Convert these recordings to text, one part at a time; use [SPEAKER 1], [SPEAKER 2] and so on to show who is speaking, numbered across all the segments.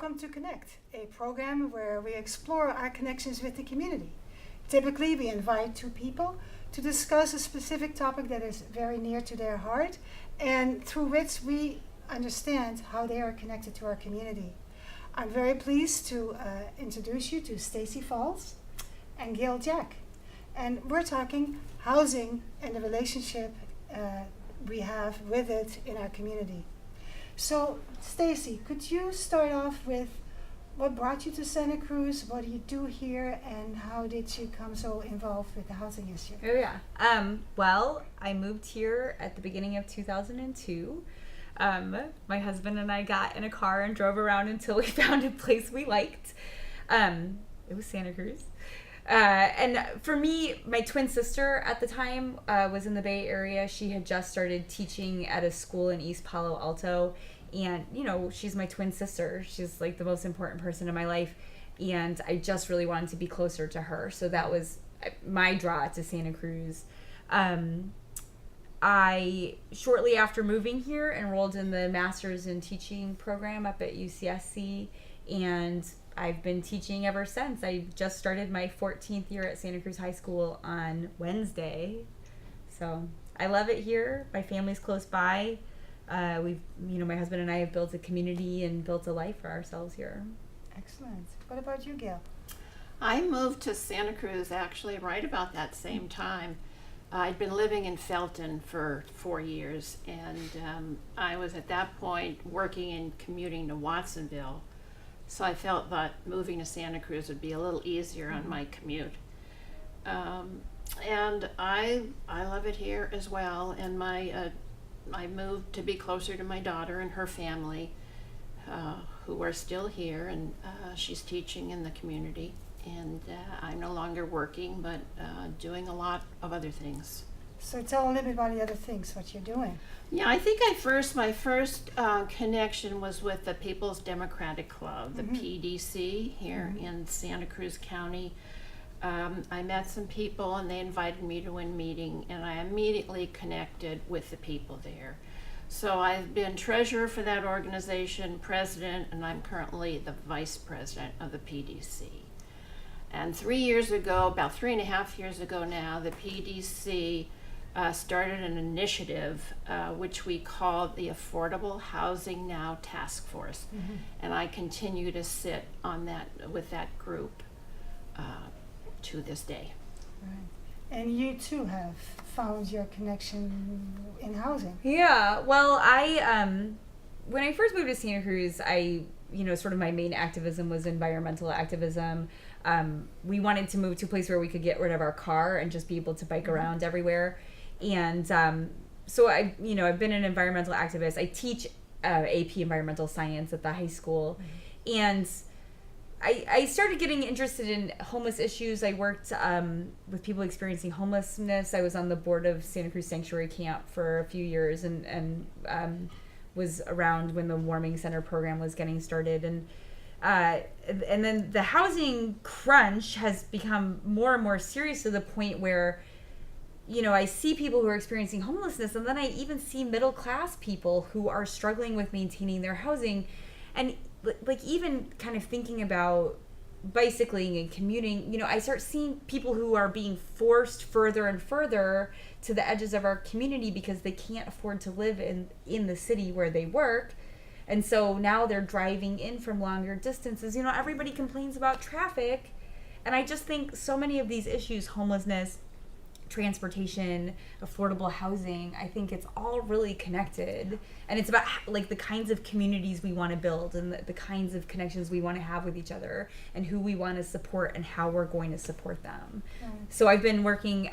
[SPEAKER 1] Welcome to Connect, a program where we explore our connections with the community. Typically, we invite two people to discuss a specific topic that is very near to their heart and through which we understand how they are connected to our community. I'm very pleased to introduce you to Stacey Falls and Gail Jack. And we're talking housing and the relationship we have with it in our community. So, Stacey, could you start off with what brought you to Santa Cruz? What do you do here, and how did you come so involved with the housing issue?
[SPEAKER 2] Oh yeah. Well, I moved here at the beginning of 2002. My husband and I got in a car and drove around until we found a place we liked. It was Santa Cruz. And for me, my twin sister at the time was in the Bay Area. She had just started teaching at a school in East Palo Alto. And, you know, she's my twin sister. She's like the most important person in my life. And I just really wanted to be closer to her. So that was my draw to Santa Cruz. I, shortly after moving here, enrolled in the Master's in Teaching program up at UCSC. And I've been teaching ever since. I just started my 14th year at Santa Cruz High School on Wednesday. So I love it here. My family's close by. My husband and I have built a community and built a life for ourselves here.
[SPEAKER 1] Excellent. What about you, Gail?
[SPEAKER 3] I moved to Santa Cruz actually right about that same time. I'd been living in Felton for 4 years, and I was at that point working and commuting to Watsonville. So I felt that moving to Santa Cruz would be a little easier on my commute. And I love it here as well. And I moved to be closer to my daughter and her family, who are still here, and she's teaching in the community. And I'm no longer working, but doing a lot of other things.
[SPEAKER 1] So tell a little bit about the other things, what you're doing.
[SPEAKER 3] Yeah, I think my first connection was with the People's Democratic Club, the PDC here in Santa Cruz County. I met some people and they invited me to a meeting, and I immediately connected with the people there. So I've been treasurer for that organization, president, and I'm currently the vice president of the PDC. And 3 years ago, about 3.5 years ago now, the PDC started an initiative which we called the Affordable Housing Now Task Force. And I continue to sit on that with that group to this day.
[SPEAKER 1] Right. And you too have found your connection in housing.
[SPEAKER 2] Yeah, well, when I first moved to Santa Cruz, sort of my main activism was environmental activism. We wanted to move to a place where we could get rid of our car and just be able to bike around everywhere. And so I've been an environmental activist. I teach AP Environmental Science at the high school. And I started getting interested in homeless issues. I worked with people experiencing homelessness. I was on the board of Santa Cruz Sanctuary Camp for a few years and was around when the Warming Center program was getting started. And then the housing crunch has become more and more serious to the point where, I see people who are experiencing homelessness, and then I even see middle class people who are struggling with maintaining their housing. And like even kind of thinking about bicycling and commuting, I start seeing people who are being forced further and further to the edges of our community because they can't afford to live in the city where they work. And so now they're driving in from longer distances. Everybody complains about traffic. And I just think so many of these issues, homelessness, transportation, affordable housing, I think it's all really connected. And it's about like the kinds of communities we want to build and the kinds of connections we want to have with each other and who we want to support and how we're going to support them. Right. So I've been working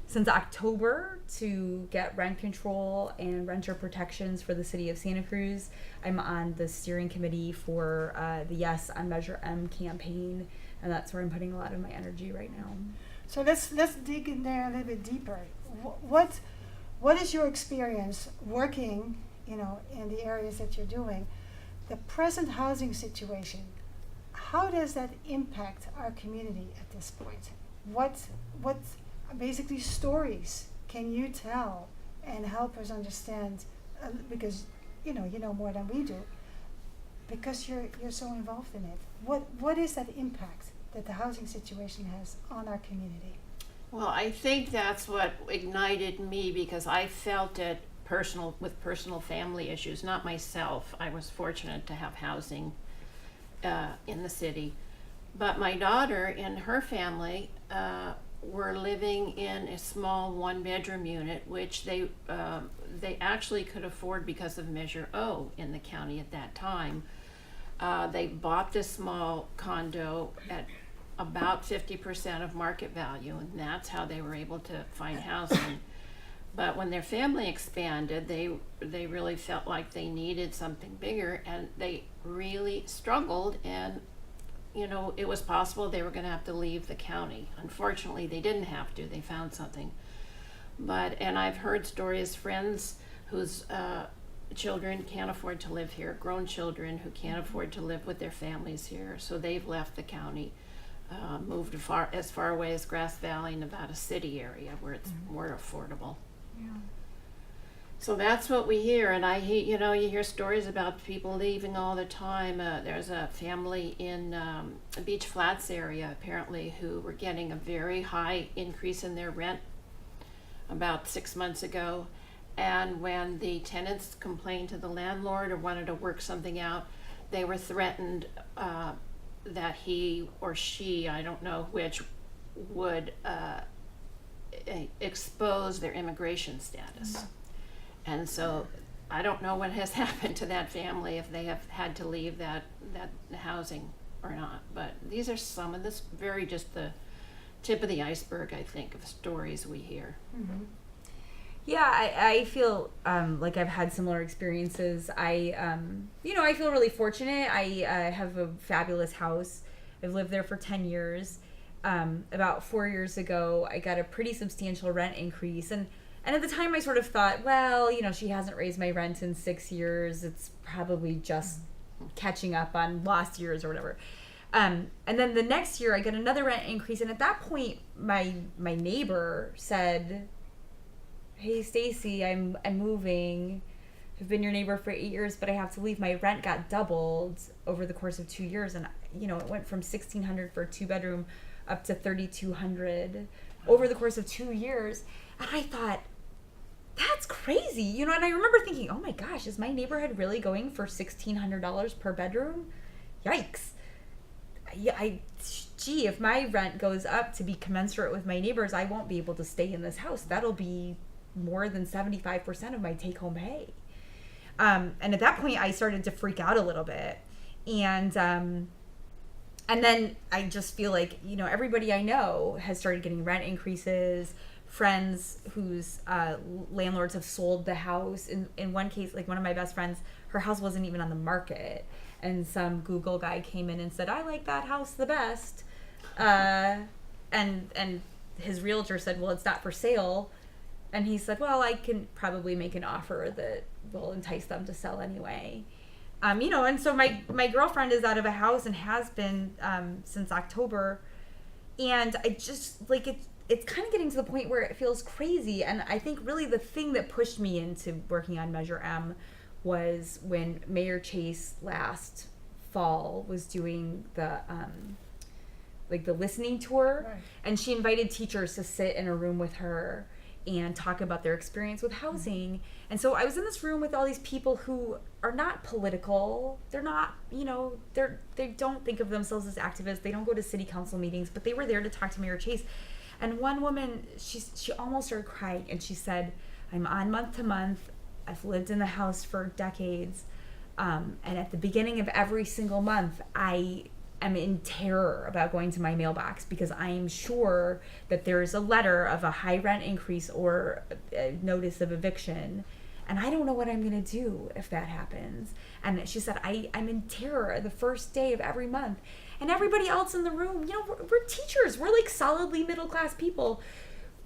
[SPEAKER 2] since October to get rent control and renter protections for the city of Santa Cruz. I'm on the steering committee for the Yes on Measure M campaign, and that's where I'm putting a lot of my energy right now.
[SPEAKER 1] So let's dig in there a little bit deeper. What is your experience working, in the areas that you're doing? The present housing situation, how does that impact our community at this point? What basically stories can you tell and help us understand, because you know more than we do, because you're so involved in it. What is that impact that the housing situation has on our community?
[SPEAKER 3] Well, I think that's what ignited me, because I felt it with personal family issues, not myself. I was fortunate to have housing in the city. But my daughter and her family were living in a small one-bedroom unit, which they actually could afford because of Measure O in the county at that time. They bought this small condo at about 50% of market value, and that's how they were able to find housing. But when their family expanded, they really felt like they needed something bigger, and they really struggled, and it was possible they were going to have to leave the county. Unfortunately, they didn't have to. They found something. And I've heard stories, friends whose children can't afford to live here, grown children who can't afford to live with their families here, so they've left the county, moved as far away as Grass Valley, Nevada City area, where it's more affordable.
[SPEAKER 2] Yeah.
[SPEAKER 3] So that's what we hear, and you hear stories about people leaving all the time. There's a family in the Beach Flats area, apparently, who were getting a very high increase in their rent about 6 months ago. And when the tenants complained to the landlord or wanted to work something out, they were threatened that he or she, I don't know which, would expose their immigration status. And so I don't know what has happened to that family, if they have had to leave that housing or not. But these are some of this, very just the tip of the iceberg, I think, of stories we hear.
[SPEAKER 1] Mm-hmm.
[SPEAKER 2] Yeah, I feel like I've had similar experiences. I feel really fortunate. I have a fabulous house. I've lived there for 10 years. About 4 years ago, I got a pretty substantial rent increase. And at the time, I sort of thought, well, she hasn't raised my rent in 6 years. It's probably just catching up on lost years or whatever. And then the next year, I got another rent increase. And at that point, my neighbor said, "Hey, Stacey, I'm moving. I've been your neighbor for 8 years, but I have to leave. My rent got doubled over the course of 2 years, and it went from $1,600 for a 2-bedroom up to $3,200 over the course of 2 years." And I thought, that's crazy, And I remember thinking, oh my gosh, is my neighborhood really going for $1,600 per bedroom? Yikes! Gee, if my rent goes up to be commensurate with my neighbors, I won't be able to stay in this house. That'll be more than 75% of my take-home pay. And at that point, I started to freak out a little bit. And then I just feel like, everybody I know has started getting rent increases. Friends whose landlords have sold the house. In one case, like one of my best friends, her house wasn't even on the market. And some Google guy came in and said, "I like that house the best." And his realtor said, "Well, it's not for sale." And he said, "Well, I can probably make an offer that will entice them to sell anyway." And so my girlfriend is out of a house and has been since October. And I just, it's kind of getting to the point where it feels crazy. And I think really the thing that pushed me into working on Measure M was when Mayor Chase last fall was doing the listening tour. Right. And she invited teachers to sit in a room with her and talk about their experience with housing. Mm-hmm. And so I was in this room with all these people who are not political. They're not, they don't think of themselves as activists. They don't go to city council meetings, but they were there to talk to Mayor Chase. And one woman, she almost started crying, and she said, "I'm on month to month. I've lived in the house for decades. And at the beginning of every single month, I am in terror about going to my mailbox because I am sure that there's a letter of a high rent increase or a notice of eviction. And I don't know what I'm going to do if that happens." And she said, I'm in terror the first day of every month. And everybody else in the room, we're teachers. We're like solidly middle-class people,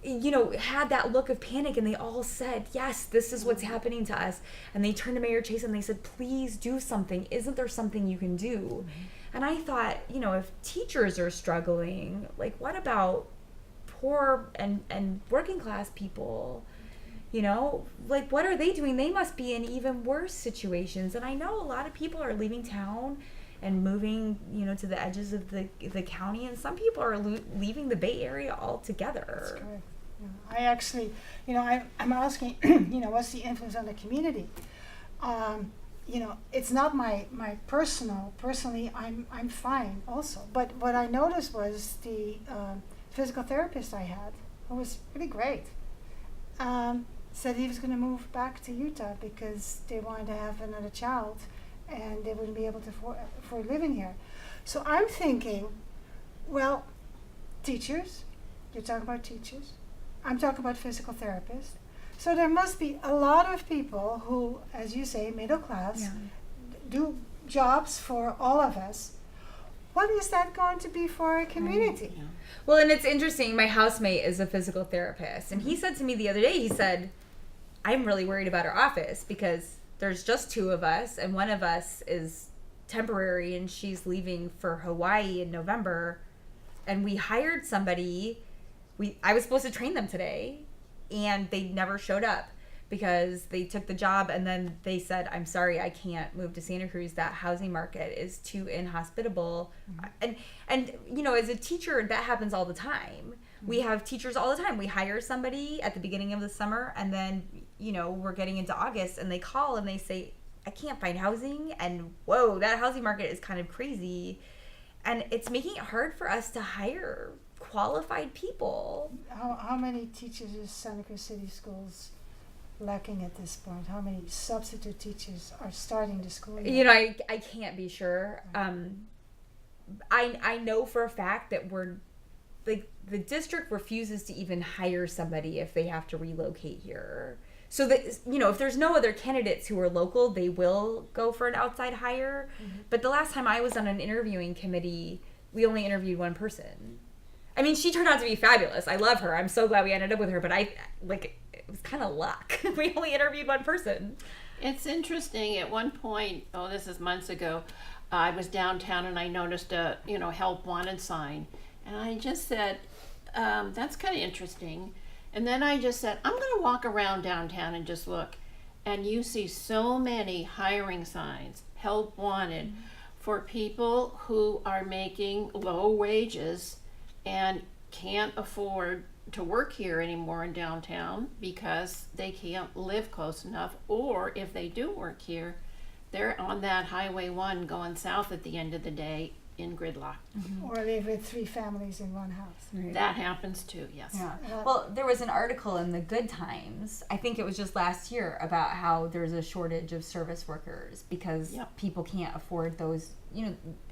[SPEAKER 2] had that look of panic, and they all said, "Yes, this is what's happening to us." And they turned to Mayor Chase and they said, "Please do something. Isn't there something you can do?" Mm-hmm. And I thought, if teachers are struggling, what about poor and working class people? You know, like, what are they doing? They must be in even worse situations. And I know a lot of people are leaving town and moving, you know, to the edges of the county, and some people are leaving the Bay Area altogether.
[SPEAKER 1] That's correct. Yeah. I actually, you know, I'm asking, you know, what's the influence on the community? You know, it's not my personally, I'm fine also. But what I noticed was the physical therapist I had, who was really great, said he was going to move back to Utah because they wanted to have another child and they wouldn't be able to afford living here. So I'm thinking, well, teachers, you're talking about teachers, I'm talking about physical therapists. So there must be a lot of people who, as you say, middle class, do jobs for all of us. What is that going to be for our community?
[SPEAKER 3] Yeah.
[SPEAKER 2] Well, and it's interesting. My housemate is a physical therapist, and he said to me the other day, he said, I'm really worried about our office because there's just two of us, and one of us is temporary, and she's leaving for Hawaii in November, and we hired somebody. I was supposed to train them today, and they never showed up because they took the job, and then they said, I'm sorry, I can't move to Santa Cruz. That housing market is too inhospitable. Mm-hmm. And you know, as a teacher, that happens all the time. Mm-hmm. We have teachers all the time. We hire somebody at the beginning of the summer, and then, you know, we're getting into August, and they call and they say, I can't find housing, and whoa, that housing market is kind of crazy. And it's making it hard for us to hire qualified people.
[SPEAKER 1] How many teachers is Santa Cruz City Schools lacking at this point? How many substitute teachers are starting the school year?
[SPEAKER 2] You know, I can't be sure. I know for a fact that the district refuses to even hire somebody if they have to relocate here. So that, you know, if there's no other candidates who are local, they will go for an outside hire. Mm-hmm. But the last time I was on an interviewing committee, we only interviewed one person. I mean, she turned out to be fabulous. I love her. I'm so glad we ended up with her. But it was kind of luck. We only interviewed one person.
[SPEAKER 3] It's interesting. At one point, this is months ago, I was downtown and I noticed a, help wanted sign. And I just said, that's kind of interesting. And then I just said, I'm going to walk around downtown and just look. And you see so many hiring signs, help wanted, mm-hmm. for people who are making low wages and can't afford to work here anymore in downtown because they can't live close enough. Or if they do work here, they're on that Highway 1 going south at the end of the day in gridlock.
[SPEAKER 1] Mm-hmm. Or live with 3 families in one house.
[SPEAKER 2] Right.
[SPEAKER 3] That happens too, yes.
[SPEAKER 2] Yeah. Well, there was an article in the Good Times, I think it was just last year, about how there's a shortage of service workers because people can't afford those.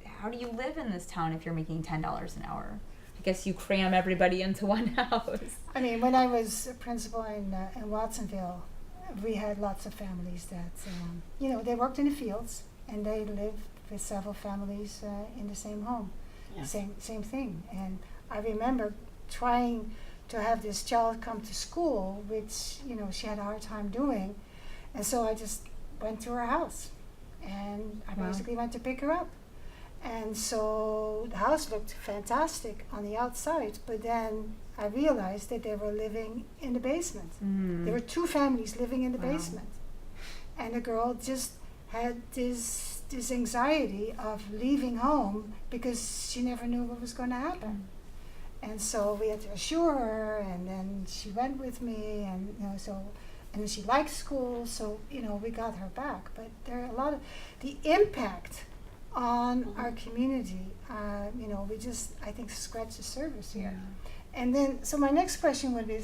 [SPEAKER 2] How do you live in this town if you're making $10 an hour? I guess you cram everybody into one house.
[SPEAKER 1] I mean, when I was a principal in Watsonville, we had lots of families that, they worked in the fields and they lived with several families in the same home. Yeah. Same thing. And I remember trying to have this child come to school, which, she had a hard time doing. And so I just went to her house and I basically went to pick her up. And so the house looked fantastic on the outside, but then I realized that they were living in the basement. Mm. There were 2 families living in the basement. And the girl just had this anxiety of leaving home because she never knew what was going to happen. And so we had to assure her, and then she went with me, and and then she liked school, so we got her back. But there are a lot of the impact on our community. We just, I think, scratch the surface here. And then, so my next question would be,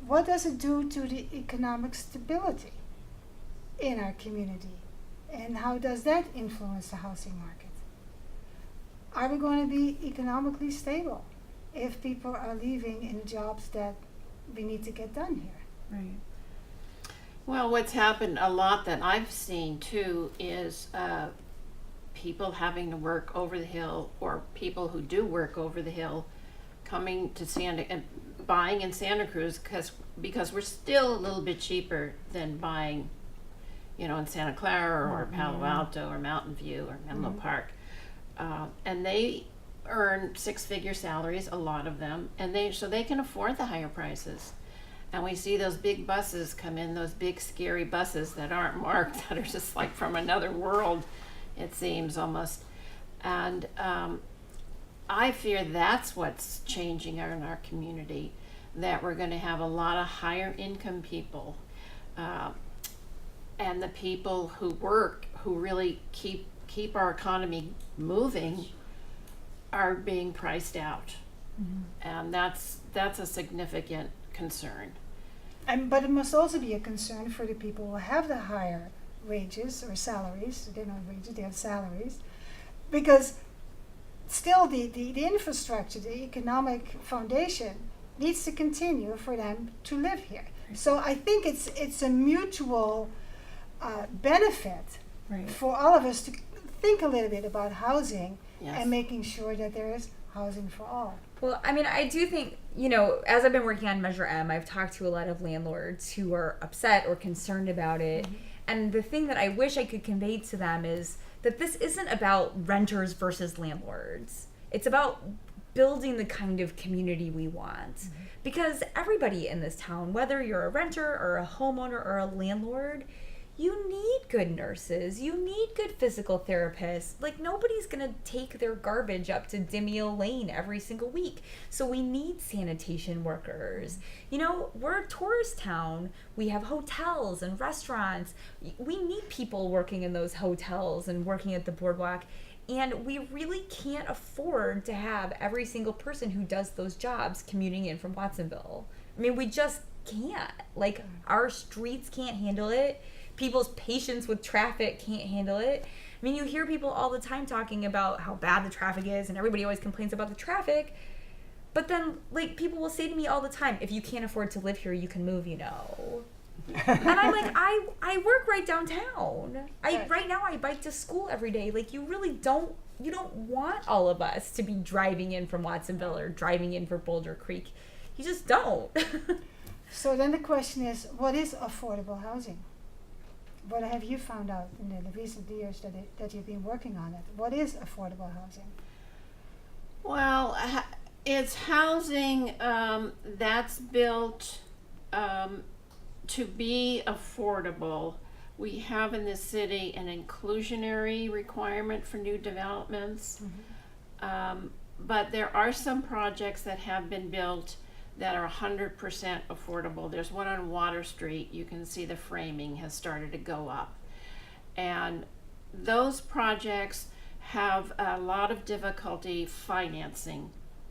[SPEAKER 1] what does it do to the economic stability in our community? And how does that influence the housing market? Are we going to be economically stable if people are leaving in jobs that we need to get done here?
[SPEAKER 2] Right.
[SPEAKER 3] Well, what's happened a lot that I've seen too is people having to work over the hill, or people who do work over the hill coming to buying in Santa Cruz because we're still a little bit cheaper than buying in Santa Clara or Palo Alto or Mountain View or Menlo Park. And they earn 6-figure salaries, a lot of them, and so they can afford the higher prices. And we see those big buses come in, those big scary buses that aren't marked, that are just like from another world, it seems almost. And I fear that's what's changing in our community, that we're going to have a lot of higher income people, and the people who work, who really keep our economy moving, are being priced out. And that's a significant concern.
[SPEAKER 1] But it must also be a concern for the people who have the higher wages or salaries. They're not wages, they have salaries. Because still the infrastructure, the economic foundation needs to continue for them to live here. So I think it's a mutual benefit for all of us to think a little bit about housing and making sure that there is housing for all.
[SPEAKER 2] Well, I mean, I do think, you know, as I've been working on Measure M, I've talked to a lot of landlords who are upset or concerned about it. And the thing that I wish I could convey to them is that this isn't about renters versus landlords. It's about building the kind of community we want. Because everybody in this town, whether you're a renter or a homeowner or a landlord, you need good nurses. You need good physical therapists. Like, nobody's going to take their garbage up to Demille Lane every single week. So we need sanitation workers. You know, we're a tourist town. We have hotels and restaurants. We need people working in those hotels and working at the boardwalk. And we really can't afford to have every single person who does those jobs commuting in from Watsonville. I mean, we just can't. Like, our streets can't handle it. People's patience with traffic can't handle it. I mean, you hear people all the time talking about how bad the traffic is, and everybody always complains about the traffic. But then, like, people will say to me all the time, if you can't afford to live here, you can move, you know. And I'm like, I work right downtown. Right now I bike to school every day. Like, you don't want all of us to be driving in from Watsonville or driving in for Boulder Creek. You just don't.
[SPEAKER 1] So then the question is, what is affordable housing? What have you found out in the recent years that you've been working on it? What is affordable housing?
[SPEAKER 3] Well, it's housing that's built to be affordable. We have in this city an inclusionary requirement for new developments, but there are some projects that have been built that are 100% affordable. There's one on Water Street. You can see the framing has started to go up. And those projects have a lot of difficulty financing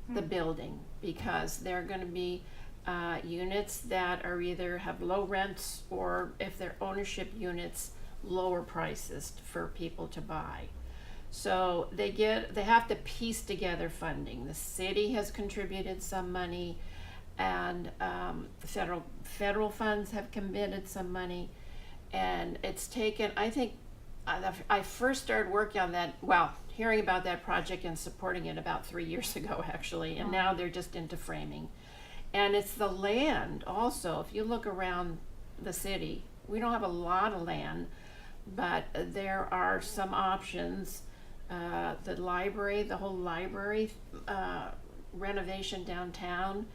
[SPEAKER 3] the building, because they're going to be units that are either have low rents, or if they're ownership units, lower prices for people to buy. So they have to piece together funding. The city has contributed some money, and federal funds have committed some money, and it's taken, I think, I first started working on that, hearing about that project and supporting it about 3 years ago, actually, and now they're just into framing. And it's the land also. If you look around the city, we don't have a lot of land, but there are some options. The whole library renovation downtown,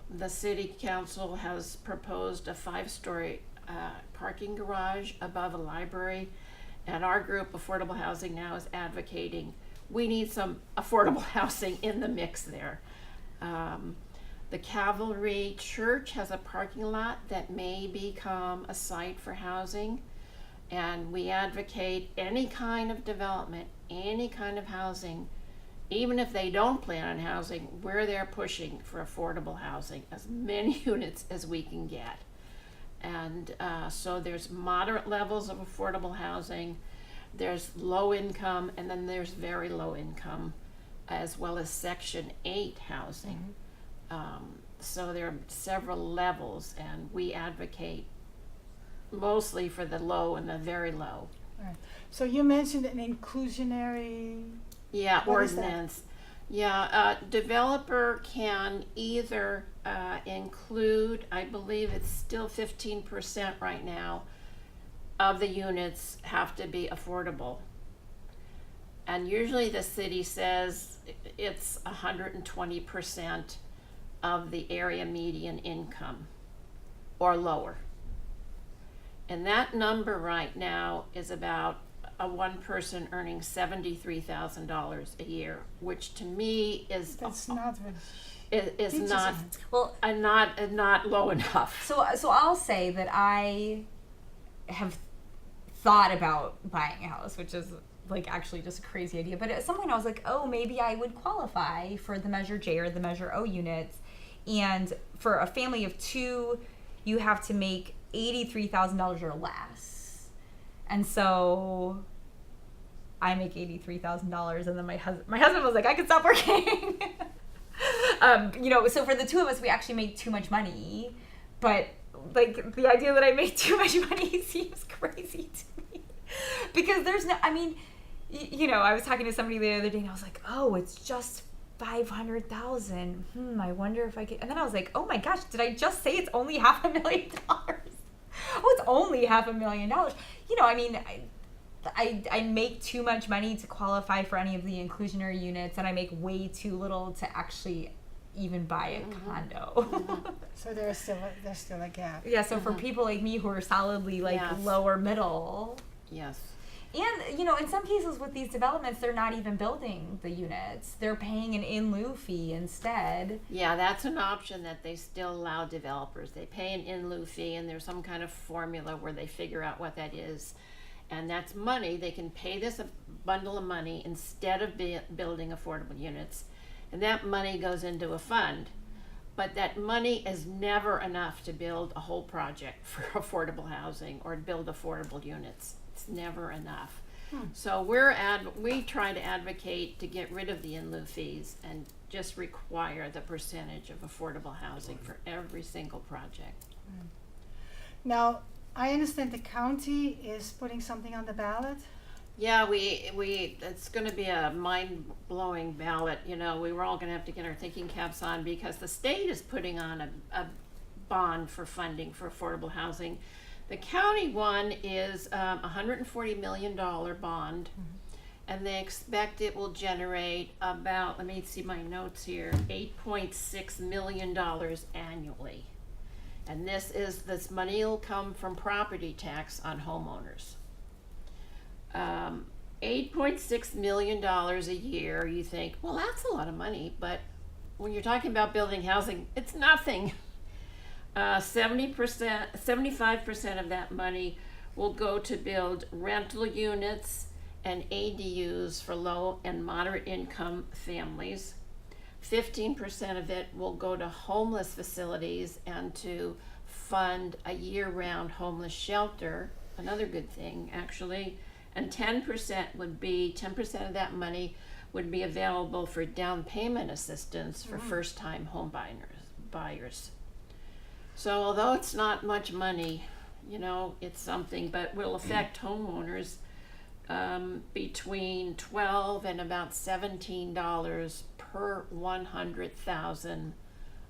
[SPEAKER 3] the city council has proposed a 5-story parking garage above a library, and our group, Affordable Housing, now is advocating we need some affordable housing in the mix there. The Cavalry Church has a parking lot that may become a site for housing, and we advocate any kind of development, any kind of housing. Even if they don't plan on housing, we're there pushing for affordable housing, as many units as we can get. And so there's moderate levels of affordable housing, there's low income, and then there's very low income, as well as Section 8 housing. So there are several levels, and we advocate mostly for the low and the very low.
[SPEAKER 1] Right. So you mentioned an inclusionary...
[SPEAKER 3] ordinance. Developer can either include, I believe it's still 15% right now, of the units have to be affordable. And usually the city says it's 120% of the area median income or lower. And that number right now is about a one person earning $73,000 a year, which to me is
[SPEAKER 1] That's not what
[SPEAKER 3] is
[SPEAKER 1] teaches
[SPEAKER 3] not
[SPEAKER 1] us.
[SPEAKER 2] Well,
[SPEAKER 3] not low enough.
[SPEAKER 2] so I'll say that I have thought about buying a house, which is like actually just a crazy idea. But at some point I was like, oh, maybe I would qualify for the Measure J or the Measure O units. And for a family of two, you have to make $83,000 or less. And so I make $83,000, and then my husband was like, I could stop working. So for the two of us, we actually make too much money. But like the idea that I make too much money seems crazy to me, because there's no, I mean, I was talking to somebody the other day, and I was like, oh, it's just 500,000. I wonder if I could. And then I was like, oh my gosh, did I just say it's only $500,000? Oh, it's only $500,000. I mean, I make too much money to qualify for any of the inclusionary units, and I make way too little to actually even buy a condo.
[SPEAKER 1] So there's still a gap.
[SPEAKER 2] Yeah, so for people like me who are solidly like
[SPEAKER 3] Yes.
[SPEAKER 2] lower middle.
[SPEAKER 3] Yes.
[SPEAKER 2] And, in some cases with these developments, they're not even building the units. They're paying an in lieu fee instead.
[SPEAKER 3] Yeah, that's an option that they still allow developers. They pay an in lieu fee, and there's some kind of formula where they figure out what that is. And that's money. They can pay this a bundle of money instead of building affordable units. And that money goes into a fund. But that money is never enough to build a whole project for affordable housing or build affordable units. It's never enough. So we try to advocate to get rid of the in lieu fees and just require the percentage of affordable housing for every single project.
[SPEAKER 1] Now, I understand the county is putting something on the ballot.
[SPEAKER 3] Yeah, it's going to be a mind-blowing ballot. We were all going to have to get our thinking caps on, because the state is putting on a bond for funding for affordable housing. The county one is a $140 million bond, and they expect it will generate about, let me see my notes here, $8.6 million annually. And this money will come from property tax on homeowners. $8.6 million a year, you think, well, that's a lot of money, but when you're talking about building housing, it's nothing. 75% of that money will go to build rental units and ADUs for low and moderate income families. 15% of it will go to homeless facilities and to fund a year-round homeless shelter, another good thing actually. And 10% of that money would be available for down payment assistance for first-time home buyers. So although it's not much money, it's something, but will affect homeowners between $12 and about $17 per 100,000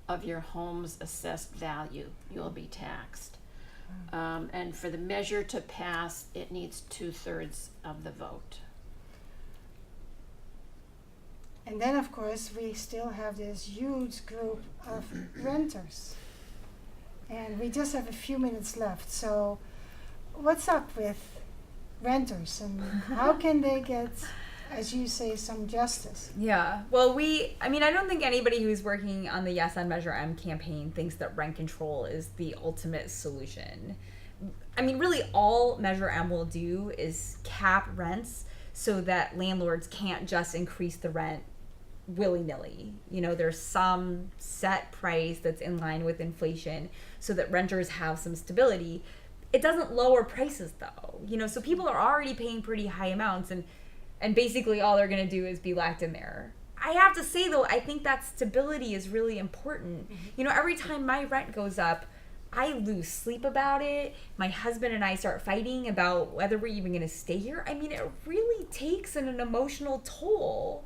[SPEAKER 3] of your home's assessed value. You'll be taxed. And for the measure to pass, it needs 2/3 of the vote.
[SPEAKER 1] And then, of course, we still have this huge group of renters. And we just have a few minutes left. So what's up with renters, and how can they get, as you say, some justice?
[SPEAKER 2] Yeah. Well, I don't think anybody who's working on the Yes on Measure M campaign thinks that rent control is the ultimate solution. Really all Measure M will do is cap rents so that landlords can't just increase the rent willy-nilly. There's some set price that's in line with inflation so that renters have some stability. It doesn't lower prices though. So people are already paying pretty high amounts, and basically all they're going to do is be locked in there. I have to say though, I think that stability is really important. Every time my rent goes up, I lose sleep about it. My husband and I start fighting about whether we're even going to stay here. It really takes an emotional toll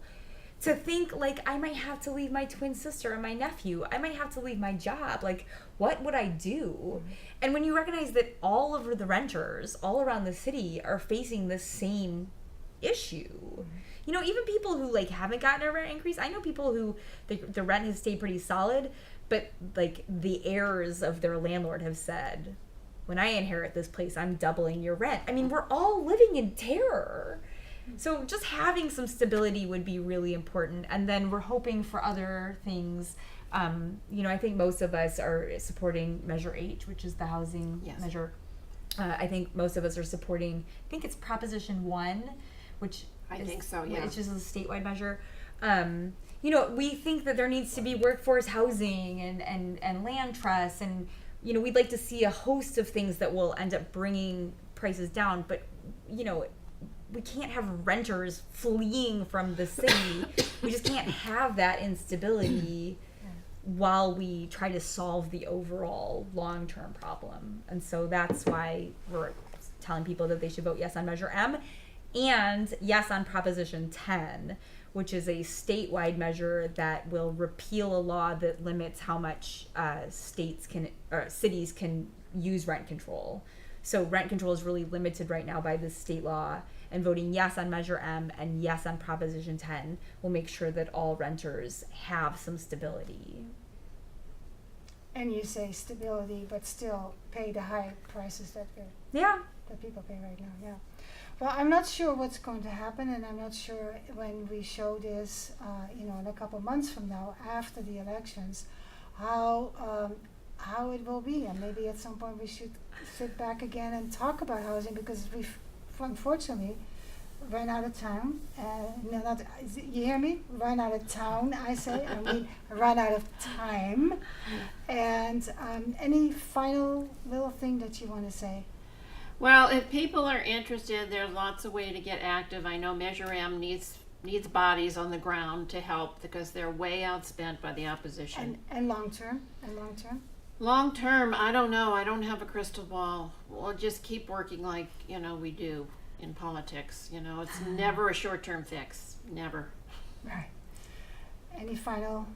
[SPEAKER 2] to think like I might have to leave my twin sister and my nephew. I might have to leave my job. Like, what would I do? And when you recognize that all of the renters all around the city are facing the same issue. Even people who haven't gotten a rent increase. I know people who the rent has stayed pretty solid, but like the heirs of their landlord have said, when I inherit this place, I'm doubling your rent. I mean, we're all living in terror. So just having some stability would be really important. And then we're hoping for other things. I think most of us are supporting Measure H, which is the housing measure. I think most of us are supporting, I think it's Proposition 1, which
[SPEAKER 3] think so, yeah.
[SPEAKER 2] Which is a statewide measure. We think that there needs to be workforce housing and land trusts, and we'd like to see a host of things that will end up bringing prices down, but we can't have renters fleeing from the city. We just can't have that instability while we try to solve the overall long-term problem. And so that's why we're telling people that they should vote yes on Measure M and yes on Proposition 10, which is a statewide measure that will repeal a law that limits how much cities can use rent control. So rent control is really limited right now by this state law, and voting yes on Measure M and yes on Proposition 10 will make sure that all renters have some stability.
[SPEAKER 1] And you say stability, but still pay the high prices that people pay right now, yeah. Well, I'm not sure what's going to happen, and I'm not sure when we show this, in a couple months from now, after the elections, how it will be. And maybe at some point we should sit back again and talk about housing, because we've unfortunately run out of time. You hear me? Run out of town, I say. I mean, run out of time. And any final little thing that you want to say?
[SPEAKER 3] Well, if people are interested, there's lots of ways to get active. I know Measure M needs bodies on the ground to help, because they're way outspent by the opposition.
[SPEAKER 1] And long term?
[SPEAKER 3] Long term, I don't know. I don't have a crystal ball. We'll just keep working like, we do in politics. It's never a short-term fix. Never.
[SPEAKER 1] Right. Any final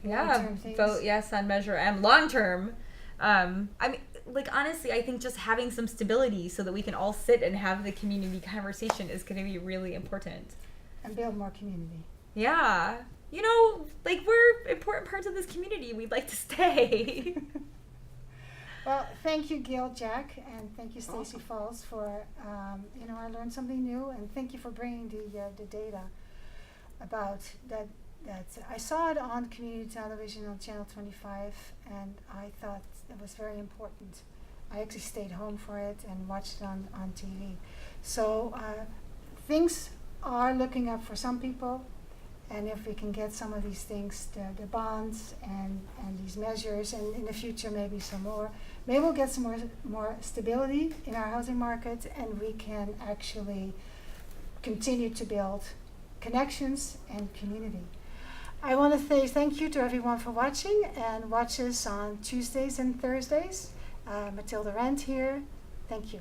[SPEAKER 2] long-term things? Vote yes on Measure M. Long term, honestly, I think just having some stability so that we can all sit and have the community conversation is going to be really important.
[SPEAKER 1] And build more community.
[SPEAKER 2] Yeah. We're important parts of this community. We'd like to stay.
[SPEAKER 1] Well, thank you, Gail, Jack, and thank you, Stacey Falls, for, I learned something new, and thank you for bringing the data about that. I saw it on community television on Channel 25, and I thought it was very important. I actually stayed home for it and watched it on TV. So things are looking up for some people, and if we can get some of these things, the bonds and these measures, and in the future maybe some more, maybe we'll get some more stability in our housing market, and we can actually continue to build connections and community. I want to say thank you to everyone for watching, and watch us on Tuesdays and Thursdays. Mathilde Rent here. Thank you.